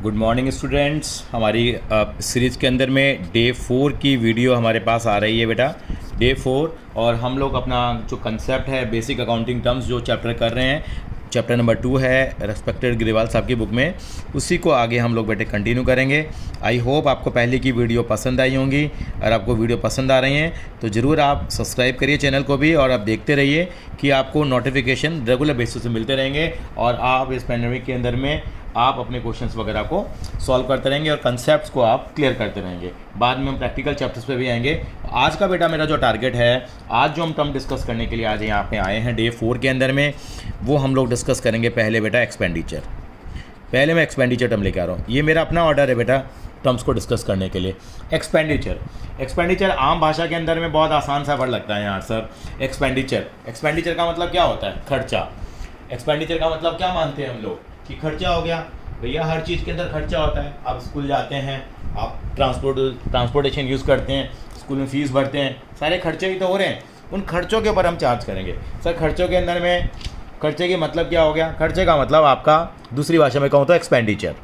Good morning students. हमारी series के अंदर में डे 4 की वीडियो हमारे पास आ रही है बेटा, डे 4। और हम लोग अपना जो कंसेप्ट है बेसिक अकाउंटिंग टर्म्स जो चैप्टर कर रहे हैं, चैप्टर नंबर 2 है रेस्पेक्टेड ग्रेवाल साहब की बुक में, उसी को आगे हम लोग बेटे कंटिन्यू करेंगे। आई होप आपको पहले की वीडियो पसंद आई होंगी। अगर आपको वीडियो पसंद आ रही हैं तो ज़रूर आप सब्सक्राइब करिए चैनल को भी, और आप देखते रहिए कि आपको नोटिफिकेशन रेगुलर बेसिस पे मिलते रहेंगे और आप इस पैंडेमिक के अंदर में आप अपने क्वेश्चंस वगैरह को सॉल्व करते रहेंगे और कंसेप्ट्स को आप क्लियर करते रहेंगे। बाद में हम प्रैक्टिकल चैप्टर्स पे भी आएंगे। आज का बेटा मेरा जो टारगेट है, आज जो हम टर्म डिस्कस करने के लिए आज यहाँ पे आए हैं डे 4 के अंदर में, वो हम लोग डिस्कस करेंगे पहले बेटा एक्सपेंडिचर। पहले मैं एक्सपेंडिचर टर्म लेके आ रहा हूँ, ये मेरा अपना ऑर्डर है बेटा टर्म्स को डिस्कस करने के लिए। एक्सपेंडिचर आम भाषा के अंदर में बहुत आसान सा वर्ड लगता है यार सर। एक्सपेंडिचर का मतलब क्या होता है? खर्चा। एक्सपेंडिचर का मतलब क्या मानते हैं हम लोग कि खर्चा हो गया भैया। हर चीज़ के अंदर खर्चा होता है। आप स्कूल जाते हैं, आप ट्रांसपोर्टेशन यूज़ करते हैं, स्कूल में फ़ीस भरते हैं, सारे खर्चे ही तो हो रहे हैं। उन खर्चों के ऊपर हम चार्ज करेंगे सर। खर्चों के अंदर में खर्चे की मतलब क्या हो गया? खर्चे का मतलब आपका दूसरी भाषा में कहूँ तो एक्सपेंडिचर।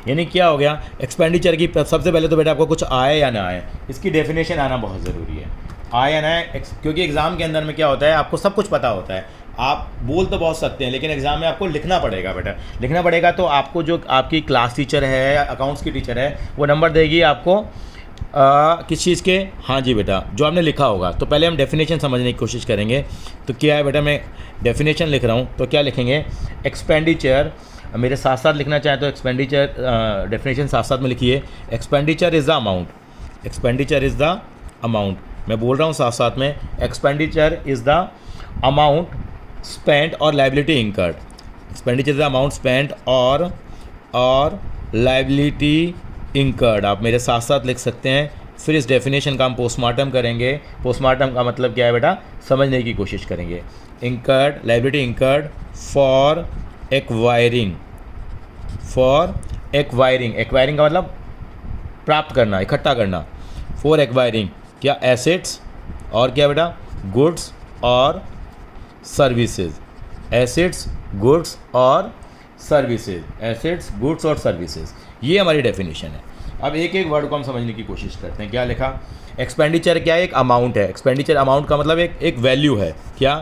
यानी क्या हो गया एक्सपेंडिचर की? सबसे पहले तो बेटा आपको कुछ आए या ना आए, इसकी डेफिनेशन आना बहुत ज़रूरी है। आए या ना आए, क्योंकि एग्ज़ाम के अंदर में क्या होता है, आपको सब कुछ पता होता है, आप बोल तो बहुत सकते हैं, लेकिन एग्ज़ाम में आपको लिखना पड़ेगा बेटा। लिखना पड़ेगा तो आपको जो आपकी क्लास टीचर है या अकाउंट्स की टीचर है वो नंबर देगी आपको किस चीज़ के? हाँ जी बेटा, जो आपने लिखा होगा। तो पहले हम डेफिनेशन समझने की कोशिश करेंगे। तो क्या है बेटा, मैं डेफिनेशन लिख रहा हूँ तो क्या लिखेंगे? एक्सपेंडिचर, मेरे साथ साथ लिखना चाहें तो एक्सपेंडिचर डेफिनेशन साथ साथ में लिखिए। Expenditure is the amount. Expenditure is the amount, मैं बोल रहा हूँ साथ साथ में। Expenditure is the amount spent और liability incurred. Expenditure is the amount spent और लाइबिलिटी इंकर्ड। आप मेरे साथ साथ लिख सकते हैं। फिर इस डेफिनेशन का हम पोस्टमार्टम करेंगे। पोस्टमार्टम का मतलब क्या है बेटा, समझने की कोशिश करेंगे। Incurred, liability incurred for acquiring. Acquiring का मतलब प्राप्त करना, इकट्ठा करना। फॉर एक्वायरिंग क्या? एसेट्स और क्या बेटा? गुड्स और सर्विसेज। एसेट्स, गुड्स और सर्विसेज। एसेट्स, गुड्स और सर्विसेज, ये हमारी डेफिनेशन है। अब एक एक वर्ड को हम समझने की कोशिश करते हैं। क्या लिखा? एक्सपेंडिचर क्या है? एक अमाउंट है। एक्सपेंडिचर अमाउंट का मतलब एक वैल्यू है। क्या?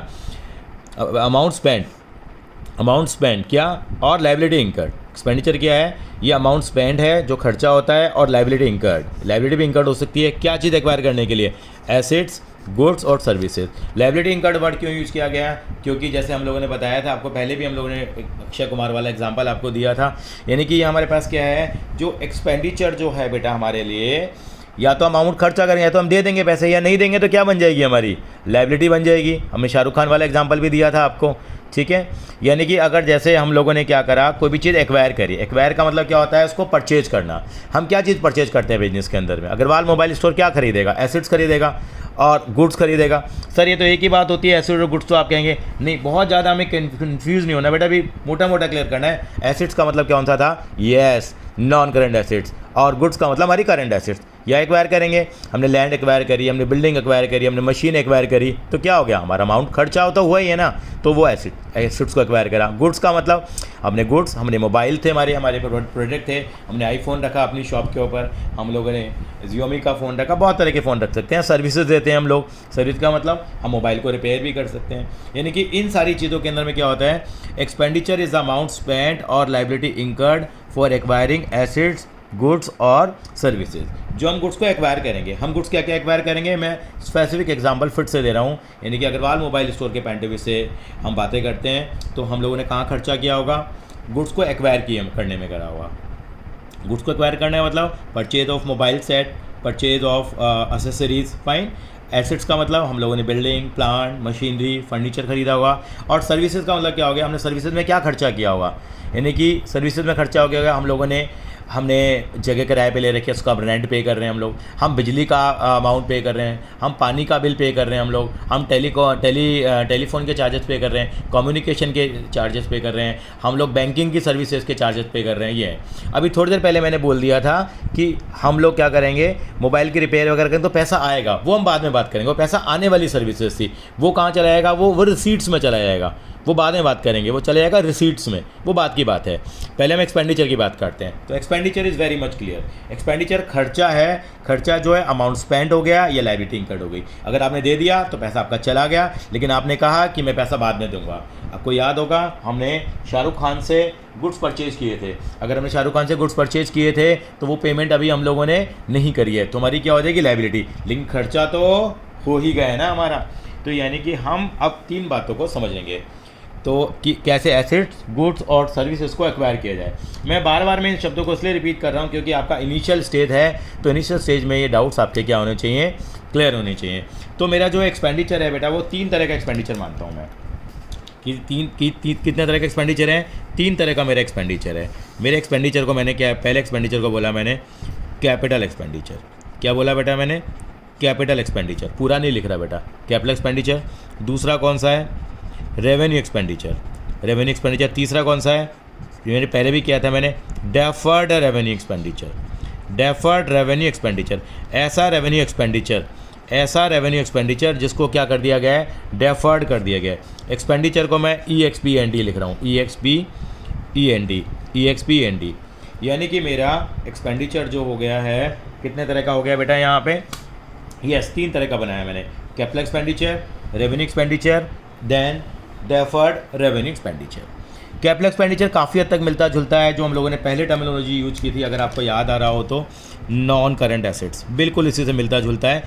अमाउंट स्पेंड क्या? और लाइबिलिटी इंकर्ड। एक्सपेंडिचर क्या है? ये अमाउंट स्पेंड है जो खर्चा होता है, और लाइबिलिटी इंकर्ड। लाइबिलिटी भी इंकर्ड हो सकती है क्या चीज़ एक्वायर करने के लिए? एसेट्स, गुड्स और सर्विसेज। लाइबिलिटी इंकर्ड वर्ड क्यों यूज़ किया गया? क्योंकि जैसे हम लोगों ने बताया था आपको, पहले भी हम लोगों ने अक्षय कुमार वाला एग्जांपल आपको दिया था। यानी कि ये हमारे पास क्या है, जो एक्सपेंडिचर जो है बेटा हमारे लिए, या तो अमाउंट खर्चा करेंगे या तो हम दे देंगे पैसे, या नहीं देंगे तो क्या बन जाएगी हमारी? लाइबिलिटी बन जाएगी। हमने शाहरुख खान वाला एग्जाम्पल भी दिया था आपको, ठीक है। यानी कि अगर जैसे हम लोगों ने क्या करा, कोई भी चीज़ एक्वायर करी। एक्वायर का मतलब क्या होता है? उसको परचेज करना। हम क्या चीज़ परचेज करते हैं बिजनेस के अंदर में? अग्रवाल मोबाइल स्टोर क्या खरीदेगा? एसेट्स खरीदेगा और गुड्स खरीदेगा। सर ये तो एक ही बात होती है, एसेट्स और गुड्स। तो आप कहेंगे नहीं, बहुत ज़्यादा हमें कन्फ्यूज़ नहीं होना बेटा, भी मोटा मोटा क्लियर करना है। एसेट्स का मतलब क्या होता था? Yes, non current assets. और गुड्स का मतलब हमारी करेंट एसेट्स। या एक्वायर करेंगे, हमने लैंड एक्वायर करी, हमने बिल्डिंग एक्वायर करी, हमने मशीन एक्वायर करी, तो क्या हो गया? हमारा अमाउंट खर्चा होता हुआ ही है ना, तो वो एसेट्स को एक्वायर करा। गुड्स का मतलब हमने गुड्स, हमने मोबाइल थे, हमारे प्रोडक्ट थे, हमने आईफोन रखा अपनी शॉप के ऊपर, हम लोगों ने जियोमी का फ़ोन रखा, बहुत तरह के फ़ोन रख सकते हैं। सर्विसेज देते हैं हम लोग। सर्विस का मतलब हम मोबाइल को रिपेयर भी कर सकते हैं। यानी कि इन सारी चीज़ों के अंदर में क्या होता है? Expenditure is the amount spent और liability incurred for acquiring assets, goods और सर्विसेज। जो हम गुड्स को एक्वायर करेंगे, हम गुड्स क्या क्या एक्वायर करेंगे, मैं स्पेसिफिक एग्जांपल फिर से दे रहा हूँ। यानी कि अग्रवाल मोबाइल स्टोर के पॉइंट ऑफ व्यू से हम बातें करते हैं तो हम लोगों ने कहाँ खर्चा किया होगा? गुड्स को एक्वायर करने में करा होगा। गुड्स को एक्वायर करना है मतलब purchase of mobile set, purchase of accessories, fine. Assets का मतलब हम लोगों ने बिल्डिंग, प्लांट, मशीनरी, फर्नीचर खरीदा होगा। और सर्विसेज का मतलब क्या हो गया? हमने सर्विसेज में क्या खर्चा किया होगा? यानी कि सर्विसेज में खर्चा हो गया, हम लोगों ने हमने जगह किराए पे ले रखी है, उसका रेंट पे कर रहे हैं हम लोग, हम बिजली का अमाउंट पे कर रहे हैं, हम पानी का बिल पे कर रहे हैं हम लोग, हम टेलीफोन के चार्जेस पे कर रहे हैं, कम्युनिकेशन के चार्जेस पे कर रहे हैं, हम लोग बैंकिंग की सर्विसेज के चार्जेस पे कर रहे हैं। ये अभी थोड़ी देर पहले मैंने बोल दिया था कि हम लोग क्या करेंगे, मोबाइल की रिपेयर वगैरह करेंगे तो पैसा आएगा, वो हम बाद में बात करेंगे। वो पैसा आने वाली सर्विसेज थी, वो कहाँ चला जाएगा, वो रिसीट्स में चला जाएगा। वो बाद में बात करेंगे, वो चले जाएगा रिसीट्स में, वो बात की बात है। पहले हम एक्सपेंडिचर की बात करते हैं। तो expenditure is very much clear. Expenditure खर्चा है, खर्चा जो है अमाउंट स्पेंड हो गया या लायबिलिटी इंकर्ड हो गई। अगर आपने दे दिया तो पैसा आपका चला गया, लेकिन आपने कहा कि मैं पैसा बाद में दूंगा। आपको याद होगा हमने शाहरुख खान से गुड्स परचेज किए थे। अगर हमने शाहरुख खान से गुड्स परचेज किए थे तो वो पेमेंट अभी हम लोगों ने नहीं करी है, तो हमारी क्या हो जाएगी, लायबिलिटी। लेकिन खर्चा तो हो ही गया है ना हमारा। तो यानी कि हम अब 3 बातों को समझेंगे, तो कि कैसे एसेट्स, गुड्स और सर्विसेज को एक्वायर किया जाए। मैं बार बार इन शब्दों को इसलिए रिपीट कर रहा हूँ क्योंकि आपका इनिशियल स्टेज है, तो इनिशियल स्टेज में ये डाउट्स आपके क्या होने चाहिए, क्लियर होने चाहिए। तो मेरा जो एक्सपेंडिचर है बेटा, वो 3 तरह का एक्सपेंडिचर मानता हूँ मैं कि कितने तरह का एक्सपेंडिचर है, 3 तरह का मेरा एक्सपेंडिचर है। मेरे एक्सपेंडिचर को मैंने क्या, पहले एक्सपेंडिचर को बोला मैंने कैपिटल एक्सपेंडिचर। क्या बोला बेटा मैंने, कैपिटल एक्सपेंडिचर। पूरा नहीं लिख रहा बेटा, कैपिटल एक्सपेंडिचर। दूसरा कौन सा है, रेवेन्यू एक्सपेंडिचर। Revenue expenditure. तीसरा कौन सा है, ये मैंने पहले भी किया था मैंने, deferred revenue expenditure. Deferred revenue expenditure, ऐसा रेवेन्यू एक्सपेंडिचर, ऐसा रेवेन्यू एक्सपेंडिचर जिसको क्या कर दिया गया है, डेफर्ड कर दिया गया है। एक्सपेंडिचर को मैं EXPEND लिख रहा हूँ, EXPEND। यानी कि मेरा एक्सपेंडिचर जो हो गया है, कितने तरह का हो गया बेटा यहाँ पे, यस 3 तरह का बनाया मैंने, capital expenditure, revenue expenditure, then deferred revenue expenditure. Capital expenditure काफ़ी हद तक मिलता जुलता है जो हम लोगों ने पहले टर्मिनोलॉजी यूज की थी, अगर आपको याद आ रहा हो तो, नॉन करंट एसेट्स, बिल्कुल इसी से मिलता जुलता है।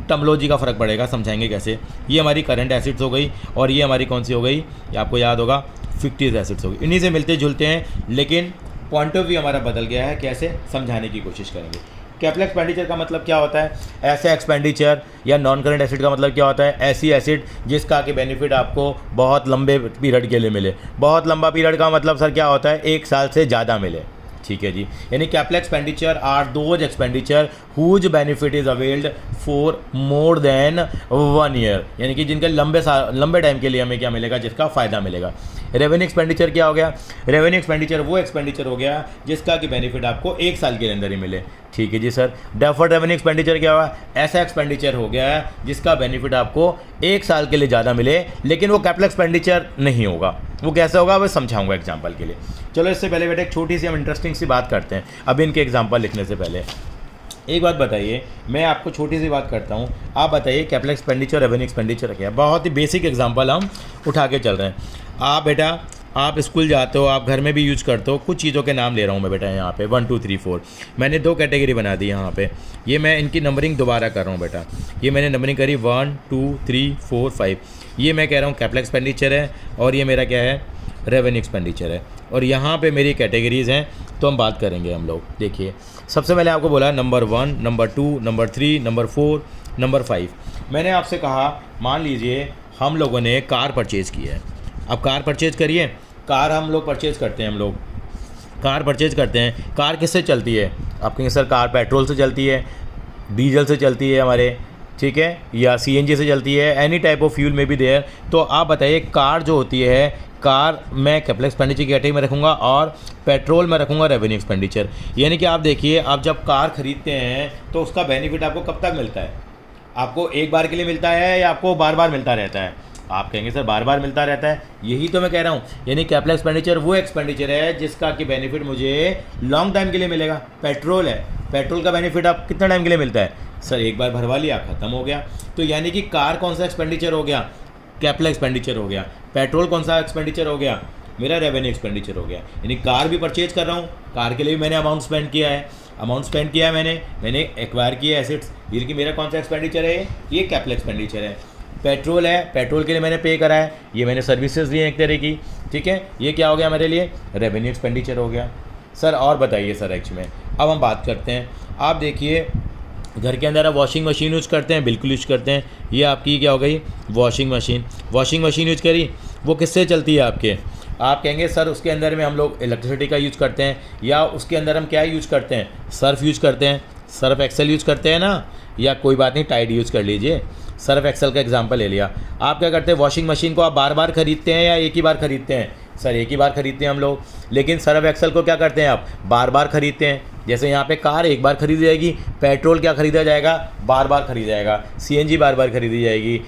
टर्मिनोलॉजी का फ़र्क पड़ेगा, समझाएंगे कैसे। ये हमारी करंट एसेट्स हो गई और ये हमारी कौन सी हो गई, ये आपको याद होगा फिक्टिव एसेट्स हो गई। इन्हीं से मिलते जुलते हैं, लेकिन पॉइंट ऑफ व्यू हमारा बदल गया है। कैसे, समझाने की कोशिश करेंगे। कैपिटल एक्सपेंडिचर का मतलब क्या होता है, ऐसे एक्सपेंडिचर या नॉन करंट एसेट का मतलब क्या होता है, ऐसी एसेट जिसका कि बेनिफिट आपको बहुत लंबे पीरियड के लिए मिले। बहुत लंबा पीरियड का मतलब सर क्या होता है, 1 साल से ज़्यादा मिले, ठीक है जी। यानी capital expenditure are those expenditure whose benefit is availed for more than 1 year, यानी कि जिनके लंबे टाइम के लिए हमें क्या मिलेगा, जिसका फ़ायदा मिलेगा। रेवेन्यू एक्सपेंडिचर क्या हो गया, रेवेन्यू एक्सपेंडिचर वो एक्सपेंडिचर हो गया जिसका कि बेनिफिट आपको 1 साल के अंदर ही मिले, ठीक है जी सर। डेफर्ड रेवेन्यू एक्सपेंडिचर क्या हुआ, ऐसा एक्सपेंडिचर हो गया जिसका बेनिफिट आपको 1 साल के लिए ज़्यादा मिले, लेकिन वो कैपिटल एक्सपेंडिचर नहीं होगा। वो कैसे होगा, वो समझाऊंगा एग्जांपल के लिए। चलो इससे पहले बेटा एक छोटी सी हम इंटरेस्टिंग सी बात करते हैं, अभी इनके एग्जांपल लिखने से पहले। एक बात बताइए, मैं आपको छोटी सी बात करता हूँ, आप बताइए कैपिटल एक्सपेंडिचर, रेवेन्यू एक्सपेंडिचर क्या है। बहुत ही बेसिक एग्जांपल हम उठा के चल रहे हैं। आप बेटा, आप स्कूल जाते हो, आप घर में भी यूज करते हो, कुछ चीज़ों के नाम ले रहा हूँ मैं बेटा यहाँ पे 1 2 3 4। मैंने 2 कैटेगरी बना दी यहाँ पे, ये मैं इनकी नंबरिंग दोबारा कर रहा हूँ बेटा। ये मैंने नंबरिंग करी 1 2 3 4 5। ये मैं कह रहा हूँ कैपिटल एक्सपेंडिचर है और ये मेरा क्या है, रेवेन्यू एक्सपेंडिचर है। और यहाँ पे मेरी कैटेगरीज़ हैं, तो हम बात करेंगे हम लोग। देखिए सबसे पहले आपको बोला number 1, number 2, number 3, number 4, number 5। मैंने आपसे कहा, मान लीजिए हम लोगों ने कार परचेज़ की है। अब कार परचेज़ करिए, कार हम लोग परचेज़ करते हैं, हम लोग कार परचेज़ करते हैं। कार किससे चलती है, आप कहेंगे सर कार पेट्रोल से चलती है, डीजल से चलती है हमारे, ठीक है, या CNG से चलती है, एनी टाइप ऑफ फ्यूल में भी देयर। तो आप बताइए, कार जो होती है, कार मैं कैपिटल एक्सपेंडिचर की कैटेगरी में रखूँगा और पेट्रोल में रखूँगा रेवेन्यू एक्सपेंडिचर। यानी कि आप देखिए, आप जब कार खरीदते हैं तो उसका बेनिफिट आपको कब तक मिलता है, आपको एक बार के लिए मिलता है या आपको बार बार मिलता रहता है। आप कहेंगे सर बार बार मिलता रहता है, यही तो मैं कह रहा हूँ। यानी कैपिटल एक्सपेंडिचर वो एक्सपेंडिचर है जिसका कि बेनिफिट मुझे लॉन्ग टाइम के लिए मिलेगा। पेट्रोल है, पेट्रोल का बेनिफिट आप कितना टाइम के लिए मिलता है, सर एक बार भरवा लिया खत्म हो गया। तो यानी कि कार कौन सा एक्सपेंडिचर हो गया, कैपिटल एक्सपेंडिचर हो गया। पेट्रोल कौन सा एक्सपेंडिचर हो गया, मेरा रेवेन्यू एक्सपेंडिचर हो गया। यानी कार भी परचेज कर रहा हूँ, कार के लिए भी मैंने अमाउंट स्पेंड किया है, मैंने एक्वायर किया एसेट्स, ये कि मेरा कौन सा एक्सपेंडिचर है, ये कैपिटल एक्सपेंडिचर है। पेट्रोल है, पेट्रोल के लिए मैंने पे करा है, ये मैंने सर्विसेज दी हैं एक तरह की, ठीक है, ये क्या हो गया मेरे लिए, रेवेन्यू एक्सपेंडिचर हो गया। सर और बताइए सर एक्च में, अब हम बात करते हैं। आप देखिए घर के अंदर आप वॉशिंग मशीन यूज़ करते हैं, बिल्कुल यूज़ करते हैं। ये आपकी क्या हो गई, वॉशिंग मशीन यूज़ करी, वो किससे चलती है आपके, आप कहेंगे सर उसके अंदर में हम लोग इलेक्ट्रिसिटी का यूज़ करते हैं, या उसके अंदर हम क्या यूज़ करते हैं, सर्फ यूज़ करते हैं, सर्फ एक्सेल यूज़ करते हैं ना, या कोई बात नहीं टाइड यूज़ कर लीजिए, सर्फ एक्सेल का एग्जांपल ले लिया। आप क्या करते हैं, वॉशिंग मशीन को आप बार बार खरीदते हैं या एक ही बार खरीदते हैं, सर एक ही बार खरीदते हैं हम लोग। लेकिन सर्फ एक्सेल को क्या करते हैं आप, बार बार खरीदते हैं। जैसे यहाँ पे कार एक बार खरीदी जाएगी, पेट्रोल क्या खरीदा जाएगा, बार बार खरीदा जाएगा, CNG बार बार खरीदी जाएगी,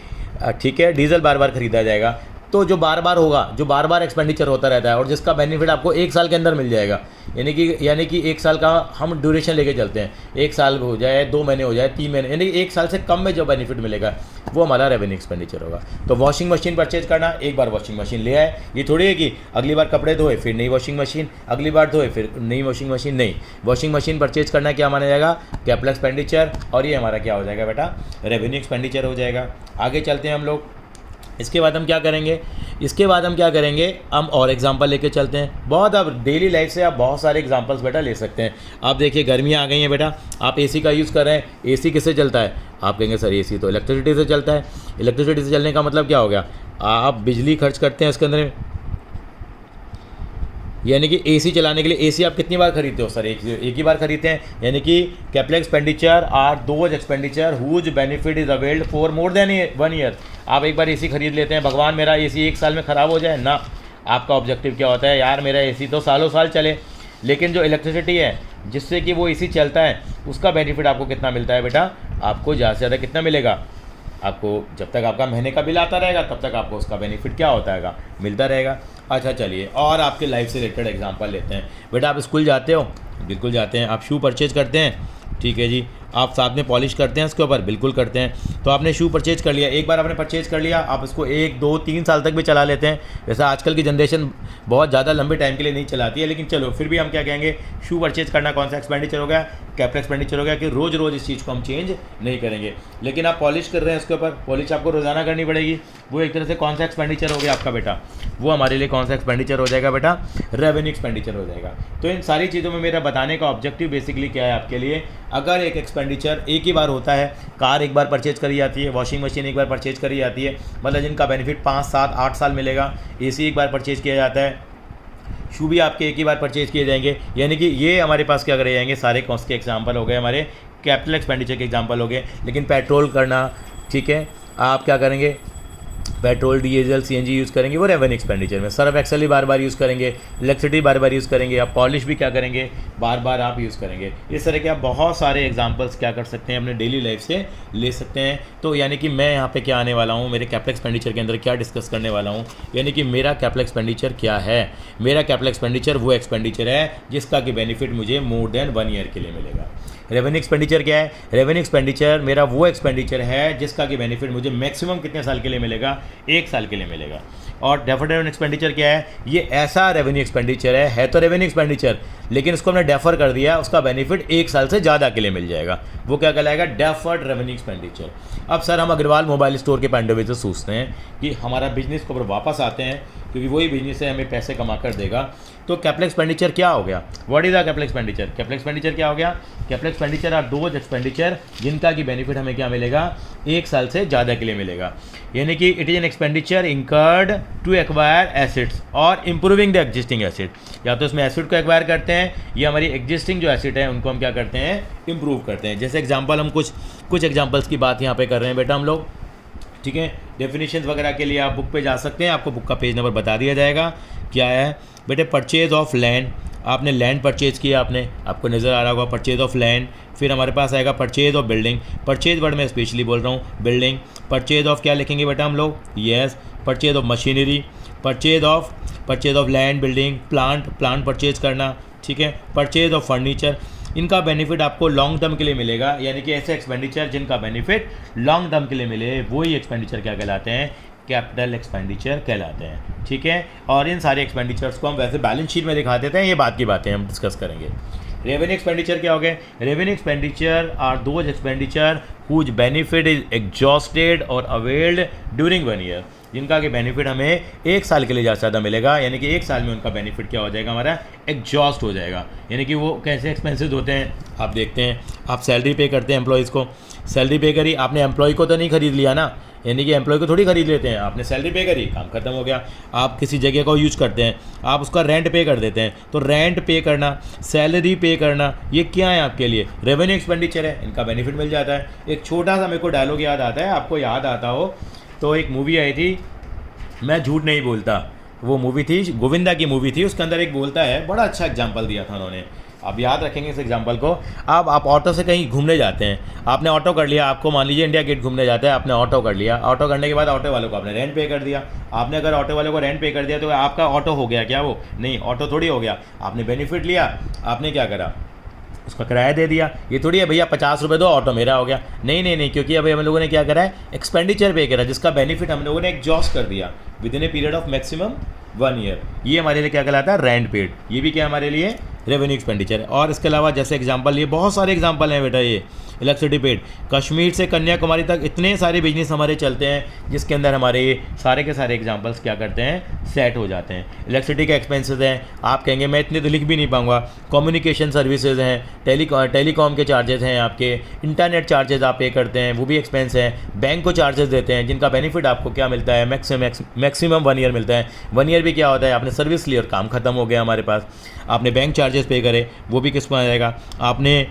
ठीक है, डीजल बार बार खरीदा जाएगा। तो जो बार बार होगा, जो बार बार एक्सपेंडिचर होता रहता है और जिसका बेनिफिट आपको 1 साल के अंदर मिल जाएगा, यानी कि 1 साल का हम ड्यूरेशन लेके चलते हैं, 1 साल हो जाए, 2 महीने हो जाए, 3 महीने, यानी कि 1 साल से कम में जो बेनिफिट मिलेगा वो हमारा रेवेन्यू एक्सपेंडिचर होगा। तो वॉशिंग मशीन परचेज करना, एक बार वॉशिंग मशीन ले आए, ये थोड़ी है कि अगली बार कपड़े धोए फिर नई वॉशिंग मशीन, अगली बार धोए फिर नई वॉशिंग मशीन, नहीं। वॉशिंग मशीन परचेज करना क्या माना जाएगा? कैपिटल एक्सपेंडिचर, और ये हमारा क्या हो जाएगा बेटा? रेवेन्यू एक्सपेंडिचर हो जाएगा। आगे चलते हैं हम लोग। इसके बाद हम क्या करेंगे? हम और एग्जांपल लेके चलते हैं। बहुत, अब डेली लाइफ से आप बहुत सारे एग्जांपल्स बेटा ले सकते हैं। आप देखिए गर्मियाँ आ गई हैं बेटा, आप एसी का यूज़ कर रहे हैं, एसी किससे चलता है? आप कहेंगे सर एसी तो इलेक्ट्रिसिटी से चलता है। इलेक्ट्रिसिटी से चलने का मतलब क्या हो गया? आप बिजली खर्च करते हैं इसके अंदर, यानी कि एसी चलाने के लिए एसी आप कितनी बार खरीदते हो? सर एक ही बार खरीदते हैं। यानी कि capital expenditure are those expenditure whose benefit is availed for more than 1 year. आप एक बार एसी खरीद लेते हैं, भगवान मेरा एसी 1 साल में ख़राब हो जाए ना। आपका ऑब्जेक्टिव क्या होता है? यार मेरा एसी तो सालों साल चले। लेकिन जो इलेक्ट्रिसिटी है जिससे कि वो एसी चलता है, उसका बेनिफिट आपको कितना मिलता है बेटा? आपको ज़्यादा से ज़्यादा कितना मिलेगा? आपको जब तक आपका महीने का बिल आता रहेगा तब तक आपको उसका बेनिफिट क्या होता है? मिलता रहेगा। अच्छा चलिए और आपके लाइफ से रिलेटेड एग्जांपल लेते हैं। बेटा आप स्कूल जाते हो? बिल्कुल जाते हैं। आप शू परचेज करते हैं? ठीक है जी। आप साथ में पॉलिश करते हैं इसके ऊपर? बिल्कुल करते हैं। तो आपने शू परचेज कर लिया, एक बार आपने परचेज कर लिया, आप इसको 1, 2, 3 साल तक भी चला लेते हैं। वैसे आजकल की जनरेशन बहुत ज़्यादा लंबे टाइम के लिए नहीं चलाती है, लेकिन चलो फिर भी हम क्या कहेंगे, शू परचेज करना कौन सा एक्सपेंडिचर हो गया? कैपिटल एक्सपेंडिचर हो गया कि रोज़ रोज़ इस चीज़ को हम चेंज नहीं करेंगे। लेकिन आप पॉलिश कर रहे हैं इसके ऊपर, पॉलिश आपको रोज़ाना करनी पड़ेगी, वो एक तरह से कौन सा एक्सपेंडिचर हो गया आपका बेटा? वो हमारे लिए कौन सा एक्सपेंडिचर हो जाएगा बेटा? रेवेन्यू एक्सपेंडिचर हो जाएगा। तो इन सारी चीज़ों में मेरा बताने का ऑब्जेक्टिव बेसिकली क्या है आपके लिए, अगर एक एक्सपेंडिचर एक ही बार होता है, कार एक बार परचेज करी जाती है, वॉशिंग मशीन एक बार परचेज करी जाती है, मतलब जिनका बेनिफिट 5, 7, 8 साल मिलेगा, एसी एक बार परचेज किया जाता है, शू भी आपके एक ही बार परचेज किए जाएंगे, यानी कि ये हमारे पास क्या करे जाएंगे, सारे कॉस्ट के एग्जाम्पल हो गए, हमारे कैपिटल एक्सपेंडिचर के एग्जाम्पल हो गए। लेकिन पेट्रोल करना, ठीक है, आप क्या करेंगे? पेट्रोल, डीजल, सीएनजी यूज़ करेंगे, वो रेवेन्यू एक्सपेंडिचर में। सर्फ एक्सेल भी बार बार यूज़ करेंगे, इलेक्ट्रिसिटी बार बार यूज़ करेंगे, आप पॉलिश भी क्या करेंगे? बार बार आप यूज़ करेंगे। इस तरह के आप बहुत सारे एग्जांपल्स क्या कर सकते हैं, अपने डेली लाइफ से ले सकते हैं। तो यानी कि मैं यहाँ पे क्या आने वाला हूँ, मेरे कैपिटल एक्सपेंडिचर के अंदर क्या डिस्कस करने वाला हूँ, यानी कि मेरा कैपिटल एक्सपेंडिचर क्या है। मेरा कैपिटल एक्सपेंडिचर वो एक्सपेंडिचर है जिसका कि बेनिफिट मुझे मोर देन 1 ईयर के लिए मिलेगा। रेवेन्यू एक्सपेंडिचर क्या है? रेवेन्यू एक्सपेंडिचर मेरा वो एक्सपेंडिचर है जिसका कि बेनिफिट मुझे मैक्सिमम कितने साल के लिए मिलेगा? 1 साल के लिए मिलेगा। और डेफर्ड रेवेन्यू एक्सपेंडिचर क्या है? ये ऐसा रेवेन्यू एक्सपेंडिचर है तो रेवेन्यू एक्सपेंडिचर, लेकिन इसको हमने डेफर कर दिया, उसका बेनिफिट 1 साल से ज़्यादा के लिए मिल जाएगा। वो क्या कहलाएगा? Deferred revenue expenditure. अब सर हम अग्रवाल मोबाइल स्टोर के पॉइंट ऑफ व्यू से सोचते हैं कि हमारा बिजनेस के ऊपर वापस आते हैं, क्योंकि वही बिजनेस है हमें पैसे कमा कर देगा। तो कैपिटल एक्सपेंडिचर क्या हो गया? What is the capital expenditure? Capital expenditure क्या हो गया? Capital expenditure are those expenditure जिनका की बेनिफिट हमें क्या मिलेगा? 1 साल से ज़्यादा के लिए मिलेगा। यानी कि it is an expenditure incurred to acquire assets और इम्प्रूविंग द एग्जिस्टिंग एसेट। या तो इसमें एसेट को एक्वायर करते हैं या हमारी एग्जिस्टिंग जो एसेट है उनको हम क्या करते हैं? इम्प्रूव करते हैं। जैसे एग्जाम्पल हम कुछ एग्जाम्पल्स की बात यहाँ पे कर रहे हैं बेटा हम लोग, ठीक है। डेफिनेशंस वगैरह के लिए आप बुक पे जा सकते हैं, आपको बुक का पेज नंबर बता दिया जाएगा। क्या है बेटे? परचेज ऑफ लैंड, आपने लैंड परचेज किया, आपको नज़र आ रहा होगा परचेज ऑफ लैंड। फिर हमारे पास आएगा purchase of building, purchase word में स्पेशली बोल रहा हूँ, बिल्डिंग। परचेज ऑफ क्या लिखेंगे बेटा हम लोग? Yes, purchase of machinery, purchase of land, building, plant purchase करना, ठीक है। परचेज ऑफ फर्नीचर, इनका बेनिफिट आपको लॉन्ग टर्म के लिए मिलेगा, यानी कि ऐसे एक्सपेंडिचर जिनका बेनिफिट लॉन्ग टर्म के लिए मिले वही एक्सपेंडिचर क्या कहलाते हैं? कैपिटल एक्सपेंडिचर कहलाते हैं, ठीक है। और इन सारे एक्सपेंडिचर्स को हम वैसे बैलेंस शीट में दिखा देते हैं, ये बात की बातें हम डिस्कस करेंगे। रेवेन्यू एक्सपेंडिचर क्या हो गए? Revenue expenditure are those expenditure whose benefit is exhausted और अवेल्ड ड्यूरिंग 1 ईयर, जिनका कि बेनिफिट हमें 1 साल के लिए ज़्यादा मिलेगा। यानी कि 1 साल में उनका बेनिफिट क्या हो जाएगा? हमारा एग्जॉस्ट हो जाएगा। यानी कि वो कैसे एक्सपेंसेस होते हैं आप देखते हैं। आप सैलरी पे करते हैं एम्प्लॉयज़ को, सैलरी पे करी, आपने एम्प्लॉय को तो नहीं खरीद लिया ना, यानी कि एम्प्लॉय को थोड़ी खरीद लेते हैं, आपने सैलरी पे करी, काम खत्म हो गया। आप किसी जगह को यूज करते हैं, आप उसका रेंट पे कर देते हैं, तो रेंट पे करना, सैलरी पे करना, ये क्या है आपके लिए? रेवेन्यू एक्सपेंडिचर है, इनका बेनिफिट मिल जाता है। एक छोटा सा मेरे को डायलॉग याद आता है, आपको याद आता हो तो एक मूवी आई थी, मैं झूठ नहीं बोलता, वो मूवी थी गोविंदा की मूवी थी, उसके अंदर एक बोलता है, बड़ा अच्छा एग्जाम्पल दिया था उन्होंने, आप याद रखेंगे इस एग्जाम्पल को। अब आप ऑटो से कहीं घूमने जाते हैं, आपने ऑटो कर लिया, आपको मान लीजिए इंडिया गेट घूमने जाते हैं, आपने ऑटो कर लिया, ऑटो करने के बाद ऑटो वालों को आपने रेंट पे कर दिया। आपने अगर ऑटो वालों को रेंट पे कर दिया तो आपका ऑटो हो गया क्या? वो नहीं, ऑटो थोड़ी हो गया। आपने बेनिफिट लिया, आपने क्या करा, उसका किराया दे दिया। ये थोड़ी है भैया 50 रुपये दो ऑटो मेरा हो गया, नहीं नहीं नहीं, क्योंकि अभी हम लोगों ने क्या करा है, एक्सपेंडिचर पे करा, जिसका बेनिफिट हम लोगों ने एग्जॉस्ट कर दिया with in a period of maximum 1 year. ये हमारे लिए क्या कहलाता है, रेंट पेड। ये भी क्या हमारे लिए रेवेन्यू एक्सपेंडिचर है। और इसके अलावा जैसे एग्जांपल, ये बहुत सारे एग्जांपल हैं बेटा, ये इलेक्ट्रिसिटी पेड, कश्मीर से कन्याकुमारी तक इतने सारे बिजनेस हमारे चलते हैं जिसके अंदर हमारे ये सारे के सारे एग्जांपल्स क्या करते हैं, सेट हो जाते हैं। इलेक्ट्रिसिटी के एक्सपेंसेस हैं, आप कहेंगे मैं इतने तो लिख भी नहीं पाऊंगा। कम्युनिकेशन सर्विसेज हैं, टेलीकॉम के चार्जेस हैं, आपके इंटरनेट चार्जेस आप पे करते हैं, वो भी एक्सपेंस हैं। बैंक को चार्जेस देते हैं जिनका बेनिफिट आपको क्या मिलता है, मैक्सिमम 1 ईयर मिलता है। 1 ईयर भी क्या होता है, आपने सर्विस ली और काम खत्म हो गया हमारे पास, आपने बैंक चार्जेस पे करे, वो भी किस में आ जाएगा। आपने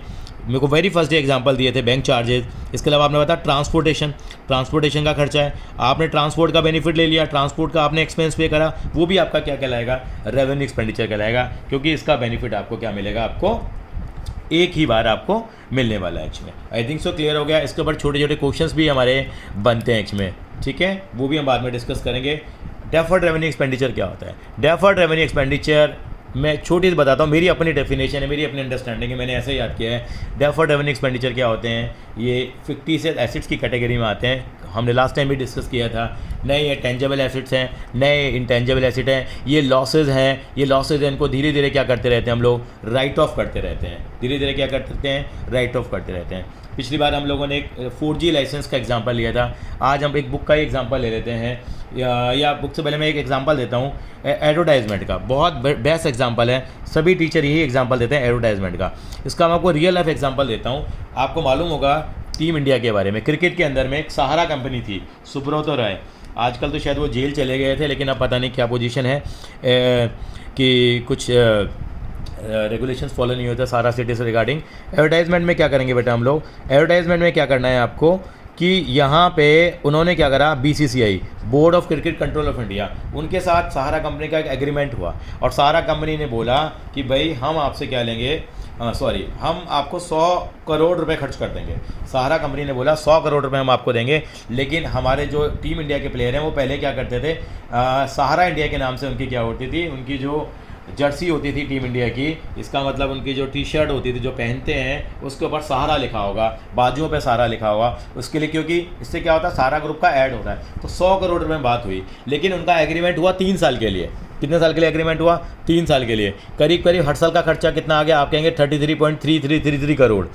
मेरे को वेरी फर्स्ट डे एग्जांपल दिए थे बैंक चार्जेस। इसके अलावा आपने बताया ट्रांसपोर्टेशन का खर्चा है, आपने ट्रांसपोर्ट का बेनिफिट ले लिया, ट्रांसपोर्ट का आपने एक्सपेंस पे करा, वो भी आपका क्या कहलाएगा, रेवेन्यू एक्सपेंडिचर कहलाएगा, क्योंकि इसका बेनिफिट आपको क्या मिलेगा, आपको एक ही बार आपको मिलने वाला है इसमें। आई थिंक सो क्लियर हो गया। इसके ऊपर छोटे छोटे क्वेश्चंस भी हमारे बनते हैं इसमें, ठीक है, वो भी हम बाद में डिस्कस करेंगे। डेफर्ड रेवेन्यू एक्सपेंडिचर क्या होता है? डेफर्ड रेवेन्यू एक्सपेंडिचर मैं छोटी सी बताता हूँ, मेरी अपनी डेफिनेशन है, मेरी अपनी अंडरस्टैंडिंग है, मैंने ऐसे याद किया है। डेफर्ड रेवेन्यू एक्सपेंडिचर क्या होते हैं, ये फिक्टिशियस एसेट्स की कैटेगरी में आते हैं। हमने लास्ट टाइम भी डिस्कस किया था। नए ये टेंजेबल एसेट्स हैं, नए इंटेंजेबल एसेट हैं, ये लॉसेज हैं, ये लॉसेज हैं, इनको धीरे धीरे क्या करते रहते हैं हम लोग, राइट ऑफ करते रहते हैं, धीरे धीरे क्या करते हैं, राइट ऑफ करते रहते हैं। पिछली बार हम लोगों ने एक 4G लाइसेंस का एग्जांपल लिया था, आज हम एक बुक का ही एग्जांपल ले लेते हैं, या बुक से पहले मैं एक एग्जांपल देता हूँ एडवर्टाइजमेंट का। बहुत बेस्ट एग्जांपल है, सभी टीचर यही एग्जांपल देते हैं एडवर्टाइजमेंट का। इसका मैं आपको रियल लाइफ एग्जांपल देता हूँ। आपको मालूम होगा टीम इंडिया के बारे में, क्रिकेट के अंदर में एक सहारा कंपनी थी, सुब्रतो राय, आजकल तो शायद वो जेल चले गए थे, लेकिन अब पता नहीं क्या पोजीशन है, कि कुछ रेगुलेशंस फॉलो नहीं होता सारा सिटी से रिगार्डिंग। एडवर्टाइजमेंट में क्या करेंगे बेटा हम लोग, एडवर्टाइजमेंट में क्या करना है आपको, कि यहाँ पे उन्होंने क्या करा, BCCI, board of cricket control of India, उनके साथ सहारा कंपनी का एक एग्रीमेंट हुआ, और सहारा कंपनी ने बोला कि भाई हम आपसे क्या लेंगे, हम आपको 100 करोड़ रुपए खर्च कर देंगे। सहारा कंपनी ने बोला 100 करोड़ रुपए हम आपको देंगे, लेकिन हमारे जो टीम इंडिया के प्लेयर हैं वो पहले क्या करते थे, सहारा इंडिया के नाम से उनकी क्या होती थी, उनकी जो जर्सी होती थी टीम इंडिया की, इसका मतलब उनकी जो टी-शर्ट होती थी जो पहनते हैं उसके ऊपर सहारा लिखा होगा, बाजुओं पे सहारा लिखा होगा, उसके लिए, क्योंकि इससे क्या होता है, सहारा ग्रुप का ऐड होता है। तो 100 करोड़ रुपए में बात हुई, लेकिन उनका एग्रीमेंट हुआ 3 साल के लिए। कितने साल के लिए एग्रीमेंट हुआ, 3 साल के लिए। करीब करीब हर साल का खर्चा कितना आ गया, आप कहेंगे 33.3333 करोड़,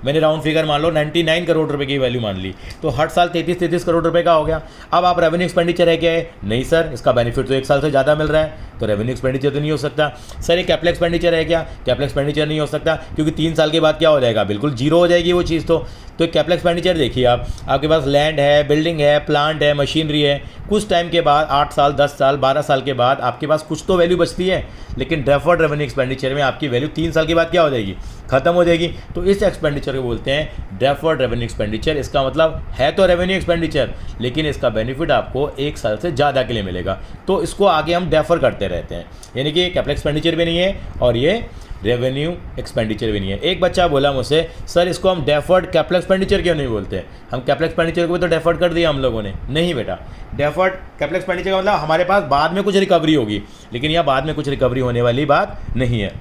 मैंने राउंड फिगर मान लो 99 करोड़ रुपए की वैल्यू मान ली, तो हर साल 33 करोड़ रुपए का हो गया। अब आप रेवेन्यू एक्सपेंडिचर है क्या है, नहीं सर, इसका बेनिफिट तो 1 साल से ज़्यादा मिल रहा है, तो रेवेन्यू एक्सपेंडिचर तो नहीं हो सकता। सर ये कैपिटल एक्सपेंडिचर है क्या, कैपिटल एक्सपेंडिचर नहीं हो सकता, क्योंकि 3 साल के बाद क्या हो जाएगा, बिल्कुल जीरो हो जाएगी वो चीज़। तो कैपिटल एक्सपेंडिचर देखिए आप, आपके पास लैंड है, बिल्डिंग है, प्लांट है, मशीनरी है, कुछ टाइम के बाद 8 साल 10 साल 12 साल के बाद आपके पास कुछ तो वैल्यू बचती है, लेकिन डेफर्ड रेवेन्यू एक्सपेंडिचर में आपकी वैल्यू 3 साल के बाद क्या हो जाएगी, खत्म हो जाएगी। तो इस एक्सपेंडिचर को बोलते हैं डेफर्ड रेवेन्यू एक्सपेंडिचर। इसका मतलब है तो रेवेन्यू एक्सपेंडिचर, लेकिन इसका बेनिफिट आपको 1 साल से ज़्यादा के लिए मिलेगा, तो इसको आगे हम डेफर करते रहते हैं। यानी कि कैपिटल एक्सपेंडिचर भी नहीं है और ये रेवेन्यू एक्सपेंडिचर भी नहीं है। एक बच्चा बोला मुझसे, सर इसको हम डेफर्ड कैपिटल एक्सपेंडिचर क्यों नहीं बोलते, हम कैपिटल एक्सपेंडिचर को भी तो डेफर्ड कर दिया हम लोगों ने। नहीं बेटा, डेफर्ड कैपिटल एक्सपेंडिचर का मतलब हमारे पास बाद में कुछ रिकवरी होगी, लेकिन यह बाद में कुछ रिकवरी होने वाली बात नहीं है।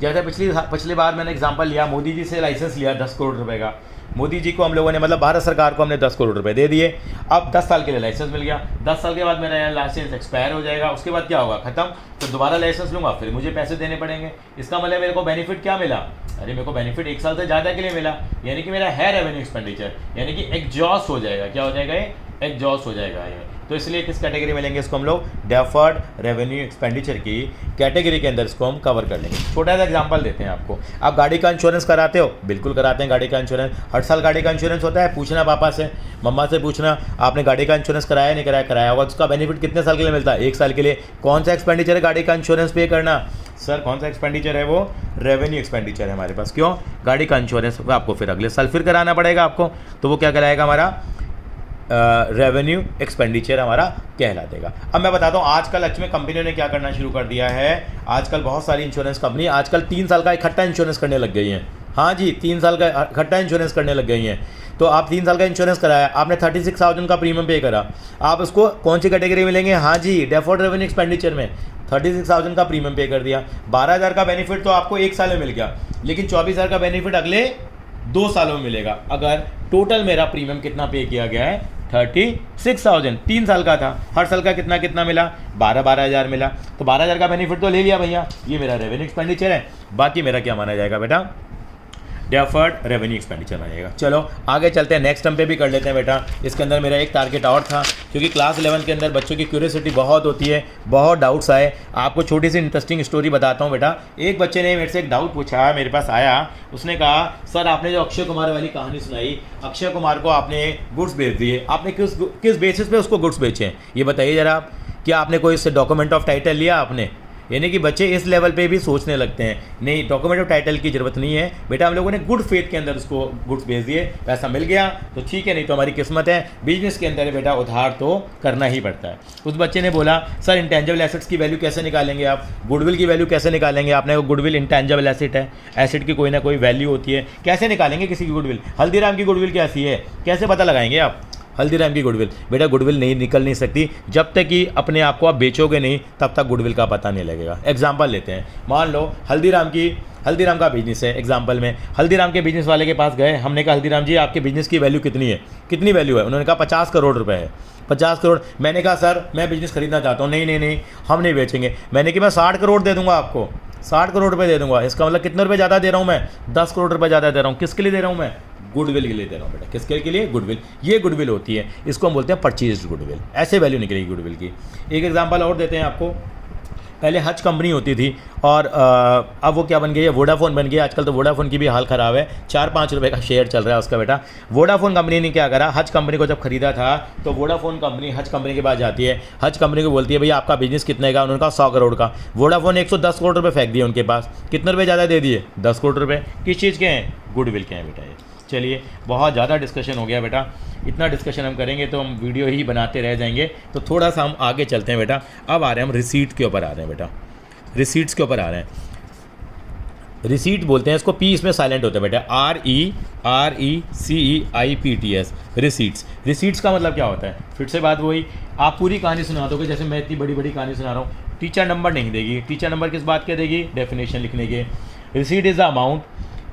जैसे पिछली बार मैंने एग्जांपल लिया, मोदी जी से लाइसेंस लिया 10 करोड़ रुपए का, मोदी जी को हम लोगों ने, मतलब भारत सरकार को हमने 10 करोड़ रुपए दे दिए। अब 10 साल के लिए लाइसेंस मिल गया, 10 साल के बाद मेरा लाइसेंस एक्सपायर हो जाएगा, उसके बाद क्या होगा, खत्म, तो दोबारा लाइसेंस लूँगा, फिर मुझे पैसे देने पड़ेंगे। इसका मतलब मेरे को बेनिफिट क्या मिला, अरे मेरे को बेनिफिट 1 साल से ज़्यादा के लिए मिला, यानी कि मेरा है रेवेन्यू एक्सपेंडिचर, यानी कि एग्जॉस्ट हो जाएगा। क्या हो जाएगा ये, एग्जॉस्ट हो जाएगा ये। तो इसलिए किस कैटेगरी में लेंगे इसको हम लोग, डेफर्ड रेवेन्यू एक्सपेंडिचर की कैटेगरी के अंदर इसको हम कवर कर लेंगे। छोटा सा एग्जांपल देते हैं आपको, आप गाड़ी का इंश्योरेंस कराते हो, बिल्कुल कराते हैं गाड़ी का इंश्योरेंस, हर साल गाड़ी का इंश्योरेंस होता है। पूछना पापा से, मम्मा से पूछना, आपने गाड़ी का इंश्योरेंस कराया नहीं कराया, कराया होगा, उसका बेनिफिट कितने साल के लिए मिलता है, 1 साल के लिए। कौन सा एक्सपेंडिचर है गाड़ी का इंश्योरेंस पे करना, सर कौन सा एक्सपेंडिचर है, वो रेवेन्यू एक्सपेंडिचर है हमारे पास। क्यों, गाड़ी का इंश्योरेंस आपको फिर अगले साल फिर कराना पड़ेगा आपको, तो वो क्या कराएगा, हमारा रेवेन्यू एक्सपेंडिचर हमारा कहला देगा। अब मैं बताता हूँ आजकल एक्चुअली में कंपनियों ने क्या करना शुरू कर दिया है। आजकल बहुत सारी इंश्योरेंस कंपनी आजकल 3 साल का इकट्ठा इंश्योरेंस करने लग गई हैं। हाँ जी, 3 साल का इकट्ठा इंश्योरेंस करने लग गई हैं। तो आप 3 साल का इंश्योरेंस कराया, आपने 36,000 का प्रीमियम पे करा, आप उसको कौन सी कैटेगरी में लेंगे? हाँ जी, डेफर्ड रेवेन्यू एक्सपेंडिचर में 36,000 का प्रीमियम पे कर दिया। 12,000 का बेनिफिट तो आपको 1 साल में मिल गया, लेकिन 24,000 का बेनिफिट अगले 2 सालों में मिलेगा। अगर टोटल मेरा प्रीमियम कितना पे किया गया है? 36,000, 3 साल का था, हर साल का कितना कितना मिला? 12,000 मिला। तो 12,000 का बेनिफिट तो ले लिया भैया, ये मेरा रेवेन्यू एक्सपेंडिचर है। बाकी मेरा क्या माना जाएगा बेटा? डेफर्ड रेवेन्यू एक्सपेंडिचर मानेगा। चलो आगे चलते हैं, नेक्स्ट टर्म पे भी कर लेते हैं बेटा। इसके अंदर मेरा एक टारगेट और था, क्योंकि क्लास 11 के अंदर बच्चों की क्यूरियोसिटी बहुत होती है, बहुत डाउट्स आए। आपको छोटी सी इंटरेस्टिंग स्टोरी बताता हूँ बेटा। एक बच्चे ने मेरे से एक डाउट पूछा, मेरे पास आया, उसने कहा सर आपने जो अक्षय कुमार वाली कहानी सुनाई, अक्षय कुमार को आपने गुड्स बेच दिए, आपने किस बेसिस पे उसको गुड्स बेचे? ये बताइए ज़रा आप, क्या आपने कोई इससे डॉक्यूमेंट ऑफ टाइटल लिया आपने? यानी कि बच्चे इस लेवल पे भी सोचने लगते हैं, नहीं डॉक्यूमेंट ऑफ टाइटल की ज़रूरत नहीं है बेटा, हम लोगों ने गुड फेथ के अंदर उसको गुड्स भेज दिए, पैसा मिल गया तो ठीक है, नहीं तो हमारी किस्मत है। बिजनेस के अंदर बेटा उधार तो करना ही पड़ता है। उस बच्चे ने बोला सर इंटेंजिबल एसेट्स की वैल्यू कैसे निकालेंगे आप, गुडविल की वैल्यू कैसे निकालेंगे? आपने वो गुडविल इंटेंजिबल एसेट है, एसेट की कोई ना कोई वैल्यू होती है, कैसे निकालेंगे किसी की गुडविल? हल्दीराम की गुडविल कैसी है, कैसे पता लगाएंगे आप हल्दीराम की गुडविल? बेटा गुडविल नहीं निकल नहीं सकती जब तक कि अपने आप को आप बेचोगे नहीं, तब तक गुडविल का पता नहीं लगेगा। एग्जाम्पल लेते हैं, मान लो हल्दीराम का बिजनेस है। एग्जाम्पल में हल्दीराम के बिजनेस वाले के पास गए, हमने कहा हल्दीराम जी आपके बिजनेस की वैल्यू कितनी है, कितनी वैल्यू है? उन्होंने कहा 50 करोड़ रुपए है। 50 करोड़। मैंने कहा सर मैं बिजनेस खरीदना चाहता हूँ। नहीं हम नहीं बेचेंगे। मैंने कहा मैं 60 करोड़ दे दूंगा आपको, 60 करोड़ रुपए दे दूंगा। इसका मतलब कितने रुपए ज़्यादा दे रहा हूँ मैं? 10 करोड़ रुपए ज़्यादा दे रहा हूँ। किसके लिए दे रहा हूँ मैं? गुडविल के लिए दे रहा हूँ बेटा। किसके के लिए? गुडविल। ये गुडविल होती है, इसको हम बोलते हैं परचेज्ड गुडविल। ऐसे वैल्यू निकलेगी गुडविल की। एक एग्जांपल और देते हैं आपको। पहले हज कंपनी होती थी और अब वो क्या बन गई है? वोडाफोन बन गया। आजकल तो वोडाफोन की भी हाल ख़राब है, 4-5 रुपये का शेयर चल रहा है उसका बेटा। वोडाफोन कंपनी ने क्या करा, हज कंपनी को जब खरीदा था तो वोडाफोन कंपनी हज कंपनी के पास जाती है, हज कंपनी को बोलती है भैया आपका बिजनेस कितने का? उन्होंने कहा 100 करोड़ का। वोडाफोन ने 110 करोड़ रुपये फेंक दिए उनके पास। कितने रुपये ज़्यादा दे दिए? 10 करोड़ रुपये। किस चीज़ के हैं? गुडविल के हैं बेटा ये। चलिए बहुत ज़्यादा डिस्कशन हो गया बेटा, इतना डिस्कशन हम करेंगे तो हम वीडियो ही बनाते रह जाएंगे, तो थोड़ा सा हम आगे चलते हैं बेटा। अब आ रहे हैं हम रिसीट के ऊपर आ रहे हैं बेटा, रिसीट्स के ऊपर आ रहे हैं। रिसीट बोलते हैं इसको, पी इसमें साइलेंट होता है बेटा, RECEIPTS, रिसीट्स। रिसीट्स का मतलब क्या होता है? फिर से बात वही, आप पूरी कहानी सुना दोगे, जैसे मैं इतनी बड़ी बड़ी कहानी सुना रहा हूँ, टीचर नंबर नहीं देगी। टीचर नंबर किस बात के देगी? डेफिनेशन लिखने के। Receipt is the amount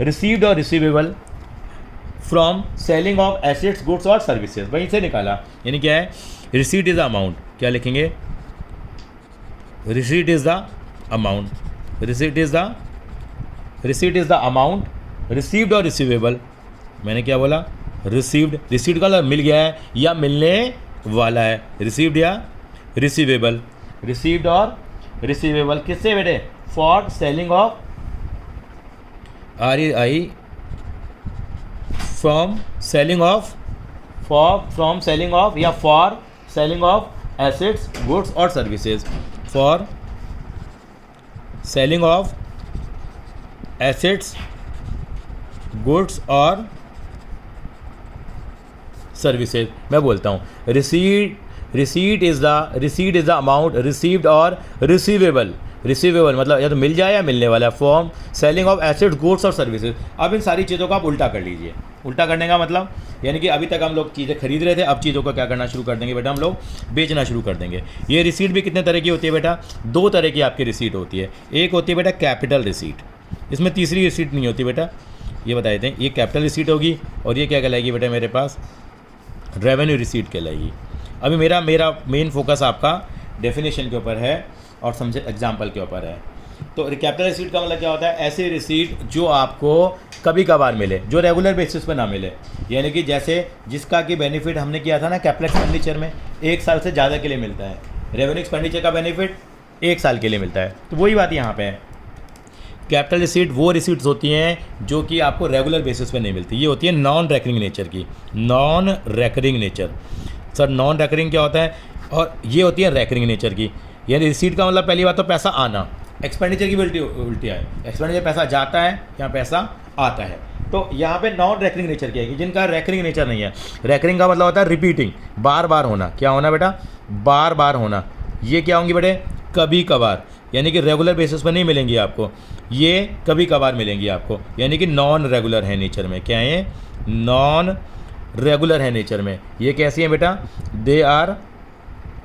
received और receivable from selling of assets, goods और सर्विसेज, वहीं से निकाला। यानी क्या है? रिसीट इज़ द अमाउंट, क्या लिखेंगे? Receipt is the amount, receipt is the amount received और रिसीवेबल। मैंने क्या बोला? रिसीव्ड। रिसीट का मिल गया है या मिलने वाला है, रिसीव्ड या रिसीवेबल। रिसीव्ड और रिसीवेबल किससे बेटे? For selling of REI, from selling of या for selling of assets, goods और services. For selling of assets, goods और सर्विसेज। मैं बोलता हूँ receipt is the amount received और रिसीवेबल। रिसीवेबल मतलब या तो मिल जाए या मिलने वाला। Form selling of assets, goods और सर्विसेज। अब इन सारी चीज़ों को आप उल्टा कर लीजिए। उल्टा करने का मतलब यानी कि अभी तक हम लोग चीज़ें खरीद रहे थे, अब चीज़ों को क्या करना शुरू कर देंगे बेटा? हम लोग बेचना शुरू कर देंगे। ये रिसीट भी कितने तरह की होती है बेटा? 2 तरह की आपकी रिसीट होती है। एक होती है बेटा कैपिटल रिसीट, इसमें तीसरी रिसीट नहीं होती बेटा, ये बता देते हैं। ये कैपिटल रिसीट होगी और ये क्या कहलाएगी बेटा मेरे पास? रेवेन्यू रिसीट कहलाएगी। अभी मेरा मेन फोकस आपका डेफिनेशन के ऊपर है और समझे एग्जाम्पल के ऊपर है। तो कैपिटल रिसीट का मतलब क्या होता है? ऐसी रिसीट जो आपको कभी कभार मिले, जो रेगुलर बेसिस पे ना मिले। यानी कि जैसे जिसका कि बेनिफिट हमने किया था ना कैपिटल एक्सपेंडिचर में, 1 साल से ज़्यादा के लिए मिलता है। रेवेन्यू एक्सपेंडिचर का बेनिफिट 1 साल के लिए मिलता है। तो वही बात यहाँ पे है। कैपिटल रिसीट वो रिसीट्स होती हैं जो कि आपको रेगुलर बेसिस पे नहीं मिलती, ये होती है नॉन रेकरिंग नेचर की। Non recurring nature. Sir non recurring क्या होता है? और ये होती है रेकरिंग नेचर की। यानी रिसीट का मतलब पहली बात तो पैसा आना, एक्सपेंडिचर की उल्टी है। एक्सपेंडिचर पैसा जाता है या पैसा आता है। तो यहाँ पे नॉन रेकरिंग नेचर की आएगी, जिनका रेकरिंग नेचर नहीं है। रेकरिंग का मतलब होता है रिपीटिंग, बार बार होना। क्या होना बेटा? बार बार होना। ये क्या होंगी बेटे? कभी कभार, यानी कि रेगुलर बेसिस पर नहीं मिलेंगी आपको, ये कभी कभार मिलेंगी आपको, यानी कि नॉन रेगुलर है नेचर में। क्या है? नॉन रेगुलर है नेचर में। ये कैसी है बेटा? They are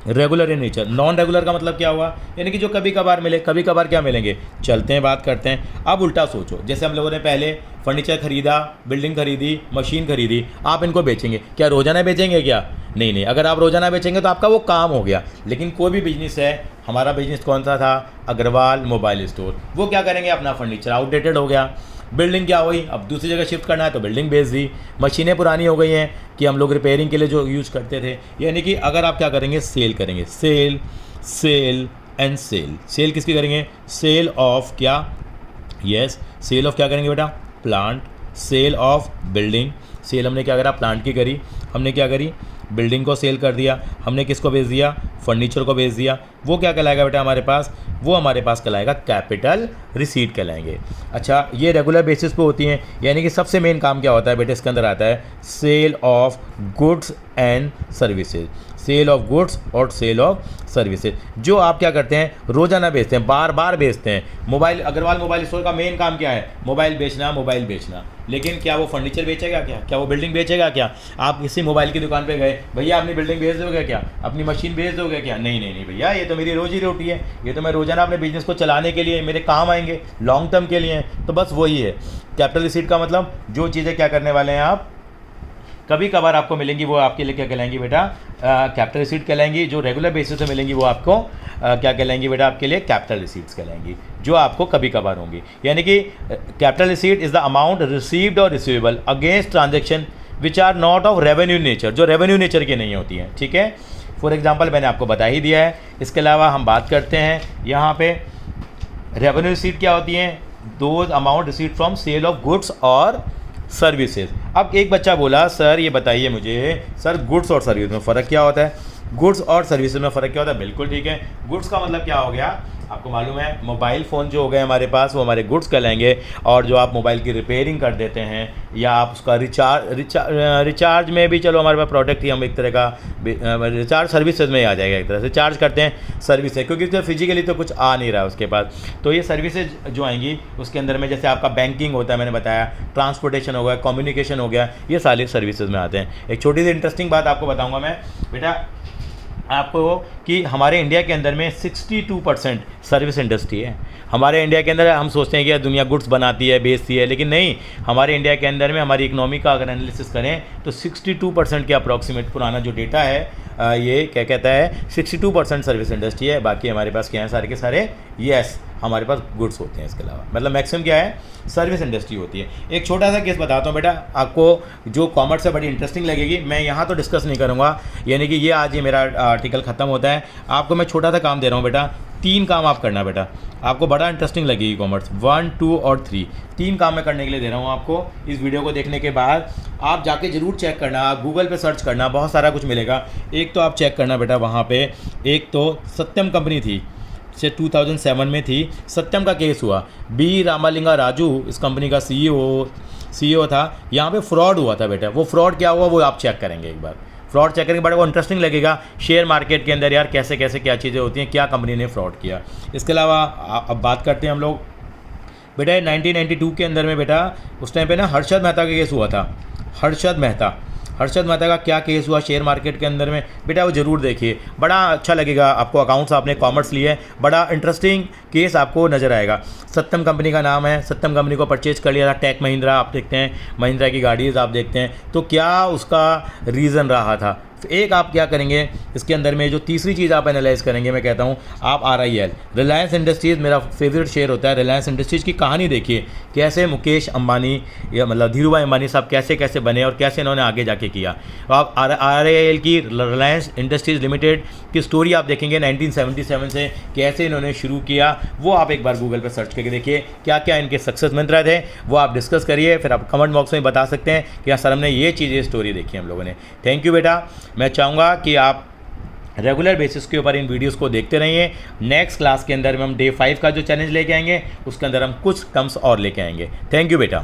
regular in nature. Non regular का मतलब क्या हुआ? यानी कि जो कभी कभार मिले। कभी कभार क्या मिलेंगे? चलते हैं, बात करते हैं। अब उल्टा सोचो, जैसे हम लोगों ने पहले फर्नीचर खरीदा, बिल्डिंग खरीदी, मशीन खरीदी, आप इनको बेचेंगे। क्या रोजाना बेचेंगे क्या? नहीं नहीं, अगर आप रोजाना बेचेंगे तो आपका वो काम हो गया। लेकिन कोई भी बिजनेस है, हमारा बिजनेस कौन सा था? Agarwal mobile store. वो क्या करेंगे? अपना फर्नीचर आउटडेटेड हो गया, बिल्डिंग क्या हुई, अब दूसरी जगह शिफ्ट करना है तो बिल्डिंग बेच दी। मशीनें पुरानी हो गई हैं कि हम लोग रिपेयरिंग के लिए जो यूज़ करते थे। यानी कि अगर आप क्या करेंगे? सेल करेंगे। Sale, sale and sale. Sale किसकी करेंगे? सेल ऑफ क्या? यस, सेल ऑफ क्या करेंगे बेटा? Plant. Sale of building. Sale हमने क्या करा? प्लांट की करी। हमने क्या करी? बिल्डिंग को सेल कर दिया। हमने किसको बेच दिया? फर्नीचर को बेच दिया। वो क्या कहलाएगा बेटा हमारे पास? वो हमारे पास कहलाएगा कैपिटल रिसीट कहलाएंगे। अच्छा, ये रेगुलर बेसिस पे होती हैं, यानी कि सबसे मेन काम क्या होता है बेटे? इसके अंदर आता है sale of goods and services. Sale of goods और सेल ऑफ सर्विसेज, जो आप क्या करते हैं? रोजाना बेचते हैं, बार बार बेचते हैं। मोबाइल, अग्रवाल मोबाइल स्टोर का मेन काम क्या है? मोबाइल बेचना, मोबाइल बेचना। लेकिन क्या वो फर्नीचर बेचेगा क्या? क्या वो बिल्डिंग बेचेगा क्या? आप किसी मोबाइल की दुकान पे गए, भैया अपनी बिल्डिंग बेच दोगे क्या? अपनी मशीन बेच दोगे क्या? नहीं नहीं नहीं भैया, ये तो मेरी रोजी रोटी है, ये तो मैं रोजाना अपने बिजनेस को चलाने के लिए, मेरे काम आएंगे, लॉन्ग टर्म के लिए। तो बस वही है कैपिटल रिसीट का मतलब। जो चीज़ें क्या करने वाले हैं आप, कभी कभार आपको मिलेंगी, वो आपके लिए क्या कहलाएंगी बेटा? कैपिटल रिसीट कहलाएंगी। जो रेगुलर बेसिस पे मिलेंगी वो आपको क्या कहलाएंगी बेटा? आपके लिए कैपिटल रिसीट्स कहलाएंगी, जो आपको कभी कभार होंगी। यानी कि capital receipt is the amount received और receivable against transaction which are not of revenue nature, जो रेवेन्यू नेचर की नहीं होती हैं। ठीक है, फॉर एग्जाम्पल मैंने आपको बता ही दिया है। इसके अलावा हम बात करते हैं यहाँ पे रेवेन्यू रिसीट क्या होती हैं? Those amount receipt from sale of goods और सर्विसेज। अब एक बच्चा बोला, सर ये बताइए मुझे, सर गुड्स और सर्विस में फ़र्क क्या होता है? गुड्स और सर्विसेज में फ़र्क क्या होता है? बिल्कुल ठीक है। गुड्स का मतलब क्या हो गया? आपको मालूम है, मोबाइल फ़ोन जो हो गए हमारे पास, वो हमारे गुड्स कहलाएंगे। और जो आप मोबाइल की रिपेयरिंग कर देते हैं, या आप उसका रिचार्ज में भी, चलो हमारे पास प्रोडक्ट ही, हम एक तरह का रिचार्ज सर्विसेज में ही आ जाएगा, एक तरह से चार्ज करते हैं सर्विस है, क्योंकि तो फिजिकली तो कुछ आ नहीं रहा है उसके पास। तो ये सर्विसेज जो आएंगी उसके अंदर में, जैसे आपका बैंकिंग होता है, मैंने बताया, ट्रांसपोर्टेशन हो गया, कम्युनिकेशन हो गया, ये सारे सर्विसेज में आते हैं। एक छोटी सी इंटरेस्टिंग बात आपको बताऊँगा मैं बेटा आपको, कि हमारे इंडिया के अंदर में 62% सर्विस इंडस्ट्री है। हमारे इंडिया के अंदर हम सोचते हैं कि दुनिया गुड्स बनाती है, बेचती है, लेकिन नहीं। हमारे इंडिया के अंदर में हमारी इकोनॉमी का अगर एनालिसिस करें तो 62% के अप्रॉक्सीमेट पुराना जो डेटा है, ये क्या कहता है? 62% सर्विस इंडस्ट्री है। बाकी हमारे पास क्या है? सारे के सारे यस, हमारे पास गुड्स होते हैं। इसके अलावा मतलब मैक्सिमम क्या है? सर्विस इंडस्ट्री होती है। एक छोटा सा केस बताता हूँ बेटा आपको, जो कॉमर्स से बड़ी इंटरेस्टिंग लगेगी। मैं यहाँ तो डिस्कस नहीं करूँगा, यानी कि ये आज ये मेरा आर्टिकल ख़त्म होता है। आपको मैं छोटा सा काम दे रहा हूँ बेटा, 3 काम आप करना बेटा, आपको बड़ा इंटरेस्टिंग लगेगी कॉमर्स। 1, 2 और 3 काम मैं करने के लिए दे रहा हूँ आपको। इस वीडियो को देखने के बाद आप जाके ज़रूर चेक करना, आप गूगल पे सर्च करना, बहुत सारा कुछ मिलेगा। एक तो आप चेक करना बेटा वहाँ पे, एक तो सत्यम कंपनी थी, से 2007 में थी, सत्यम का केस हुआ। बी रामालिंगा राजू इस कंपनी का सीईओ था। यहाँ पे फ्रॉड हुआ था बेटा। वो फ्रॉड क्या हुआ वो आप चेक करेंगे एक बार। फ्रॉड चेक करेंगे, बड़ा वो इंटरेस्टिंग लगेगा। शेयर मार्केट के अंदर यार कैसे कैसे क्या चीज़ें होती हैं, क्या कंपनी ने फ्रॉड किया। इसके अलावा अब बात करते हैं हम लोग बेटा 1992 के अंदर में बेटा, उस टाइम पे ना हर्षद मेहता का केस हुआ था। हर्षद मेहता का क्या केस हुआ शेयर मार्केट के अंदर में बेटा, वो ज़रूर देखिए, बड़ा अच्छा लगेगा आपको। अकाउंट्स आपने कॉमर्स लिए, बड़ा इंटरेस्टिंग केस आपको नज़र आएगा। सत्यम कंपनी का नाम है, सत्यम कंपनी को परचेज कर लिया था टेक महिंद्रा, आप देखते हैं महिंद्रा की गाड़ीज़ आप देखते हैं, तो क्या उसका रीज़न रहा था। एक आप क्या करेंगे इसके अंदर में, जो तीसरी चीज़ आप एनालाइज करेंगे, मैं कहता हूँ आप RIL रिलायंस इंडस्ट्रीज़ मेरा फेवरेट शेयर होता है। रिलायंस इंडस्ट्रीज़ की कहानी देखिए, कैसे मुकेश अंबानी या मतलब धीरू भाई अंबानी साहब कैसे कैसे बने और कैसे इन्होंने आगे जाके किया। तो आप RIL की, रिलायंस इंडस्ट्रीज़ लिमिटेड की स्टोरी आप देखेंगे 1977 से कैसे इन्होंने शुरू किया, वो आप एक बार गूगल पर सर्च करके देखिए क्या क्या इनके सक्सेस मंत्र थे, वो आप डिस्कस करिए। फिर आप कमेंट बॉक्स में बता सकते हैं कि हाँ सर हमने ये चीज़ें स्टोरी देखी हम लोगों ने। थैंक यू बेटा। मैं चाहूँगा कि आप रेगुलर बेसिस के ऊपर इन वीडियोस को देखते रहिए। नेक्स्ट क्लास के अंदर में हम डे 5 का जो चैलेंज लेके आएंगे उसके अंदर हम कुछ टर्म्स और लेके आएंगे। थैंक यू बेटा।